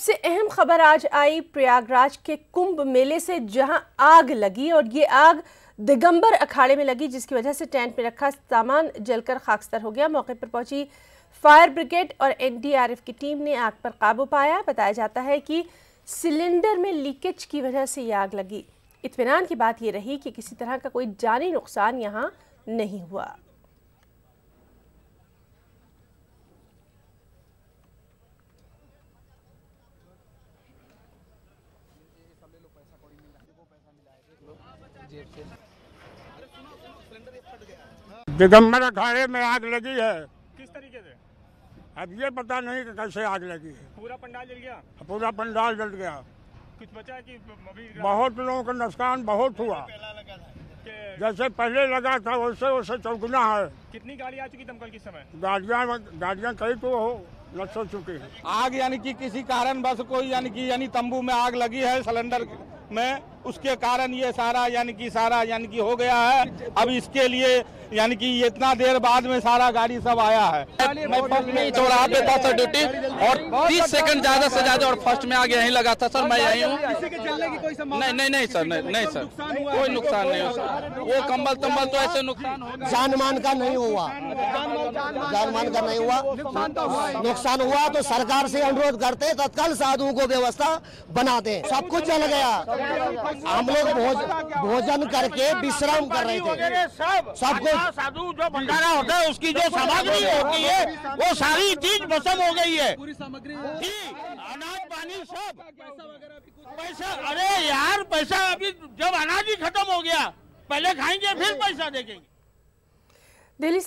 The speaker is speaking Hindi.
सबसे अहम खबर आज आई प्रयागराज के कुंभ मेले से, जहां आग लगी और ये आग दिगंबर अखाड़े में लगी, जिसकी वजह से टेंट में रखा सामान जलकर खाकस्तर हो गया। मौके पर पहुंची फायर ब्रिगेड और एनडीआरएफ की टीम ने आग पर काबू पाया। बताया जाता है कि सिलेंडर में लीकेज की वजह से ये आग लगी। इत्मीनान की बात ये रही कि किसी तरह का कोई जानी नुकसान यहाँ नहीं हुआ। दिगंबर अखाड़े में आग लगी है। किस तरीके से? अब ये पता नहीं कि कैसे आग लगी है। पूरा पंडाल जल गया? पूरा पंडाल जल गया। कुछ बचा है कि अभी? बहुत लोगों का नुकसान बहुत हुआ। जैसे पहले लगा था वैसे वैसे चौगुना है। कितनी गाड़ी आ चुकी दमकल किस समय? गाड़ियाँ कई तो नष्ट हो चुकी है। आग यानी कि किसी कारण बस कोई यानी तंबू में आग लगी है सिलेंडर में, उसके कारण ये सारा हो गया है। अब इसके लिए यानी कि इतना देर बाद में सारा गाड़ी सब आया है। मैं फर्स्ट में ही चौराहा पे था सर ड्यूटी, और 30 सेकंड ज्यादा से ज्यादा और फर्स्ट में आगे यहीं लगा था सर। मैं यहीं हूँ। नहीं सर, नहीं सर, कोई नुकसान नहीं हो सर। वो कंबल तंबल तो ऐसे नुकसान हो, जान मान का नहीं हुआ। नुकसान हुआ तो सरकार से अनुरोध करते तत्काल साधुओं को व्यवस्था बना दें। सब कुछ जल गया। हम लोग भोजन करके विश्राम कर रहे थे। सब कुछ साधु जो भंडारा होता है उसकी जो सामग्री होती है वो सारी चीज भस्म हो गई है। पूरी सामग्री, अनाज पानी सब पैसा। अरे यार पैसा अभी जब अनाज ही खत्म हो गया, पहले खाएंगे फिर पैसा देंगे। दिल्ली